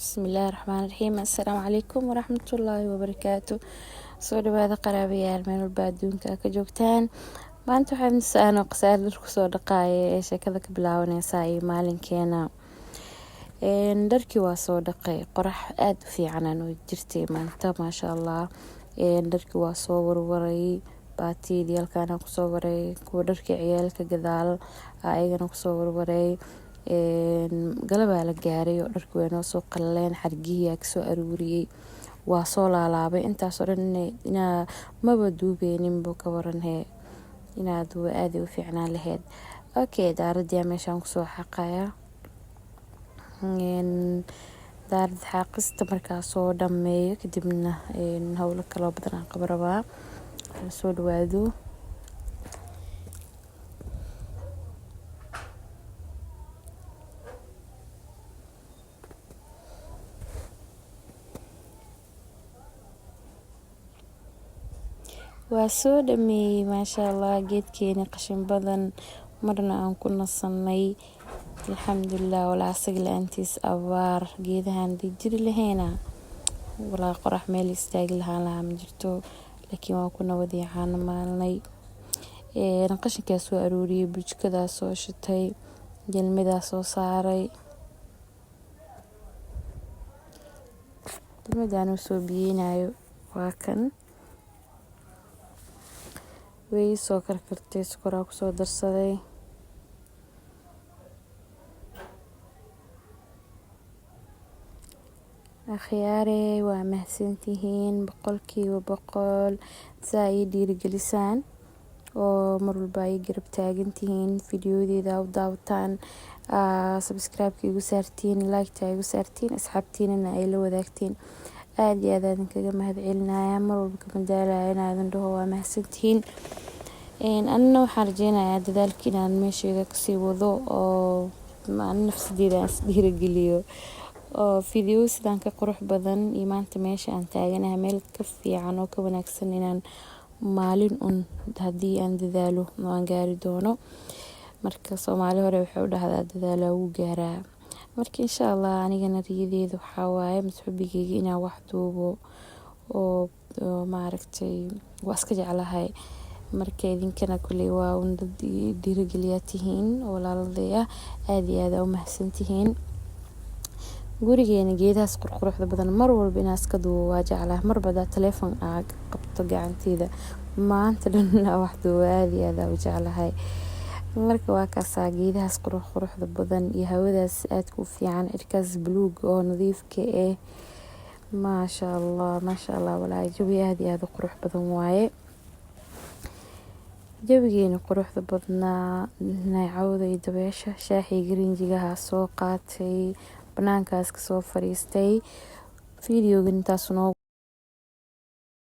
بسم الله الرحمن الرحيم. السلام عليكم ورحمة الله وبركاته. soo dhawaada qaraabayaal meel walba adduunka ka joogtaan. Maanta waxaan saan oo qasaar dharku soo dhaqaaya ee sheekada ka bilaabanaysa iyo maalinkeena. Dharkii waa soo dhaqay, qorax aad u fiican oo jirtay maanta maasha Allah. Dharkii waa soo warwaray, baatidii halkaan ku soo waray, kuwa dharkii ciyaalka gadaal ayagana ku soo warwaray. galabaa la gaaray oo dharku way noo soo qallaleen, xargihii ka soo aruuriyay, waa soo laalaabay intaas oo dhan inaa maba duubeenin buu ka waran inaad aad u fiicnaan lahayd. Okay, daaradii meeshaan ku soo xaqaya. daarad xaqista markaa soo dhameeyo kadibna hawlo kala badan aan qabarabaa soo dhawaado. waa soo dhameeyay maasha Allah. geedkeena qashin badan marna aan ku nasanay alxamdulillah. walaa asaga la'aantiis abaar geedahan jiri laheena walaa qorax meel istaagi lahaa ma jirto, laakiin waa ku nabadii caana maalnay. qashinkaa soo aruuriyay, burjkadaa soo shitay, jalmadaa soo saaray, jalmadaan u soo biyeynayo waa kan way soo karkartay, sokoraa ku soo darsaday. akhyaare waa mahadsantihiin boqolkiiba boqol saa ii dhiirigelisaan oo mar walba ay garab taagan tihiin, fiidiyodeeda u daawataan, subscribe-ka igu saartiin, like-ta igu saartiin, asxaabtiinana ay la wadaagtiin. aad iyo aad aan kaga mahadcelinayaa, mar walba ka madaalaya inaadan dhaho waa mahadsantihiin. anna waxaan rajeynayaa dadaalka inaan meesheeda kasii wado oo nafsadeeda aan dhiirigeliyo oo fiidiyo sidaan ka qurux badan iyo maanta meesha aan taaganahay meel ka fiican oo ka wanaagsan inaan maalin haddii aan dadaalo waan gaari doono. marka Soomaali hore waxay u dhahdaa dadaala wuu gaaraa. marka insha Allah anigana riyadeedu waxaa waaye masxubigeyga inaan wax duubo oo maaragtay waa iska jeclahay. marka idinkana kuley waa dad dhiirigeliyaa tihiin oo walaaladaya, aad iyo aad u mahadsantihiin. gurigeena geedahaas qurquruxda badan mar walba inaan iska duubo waa jeclahay. marba hadaa telefoon aad qabto gacanteeda maanta dhan wax duubo aad iyo aad u jeclahay. marka waa kaasaa geedahaas quruxda badan iyo hawadaas aad ku fiican, cirkaas buluug oo nadiifka maasha Allah walaa jawi aad iyo aad u qurux badan waaye. jawigeena quruxda badnaa, neecawda iyo dabeesha, shaaxiga rinjigaha soo qaatay, banaankaas ka soo fariistay. fiidiyoogan intaas noo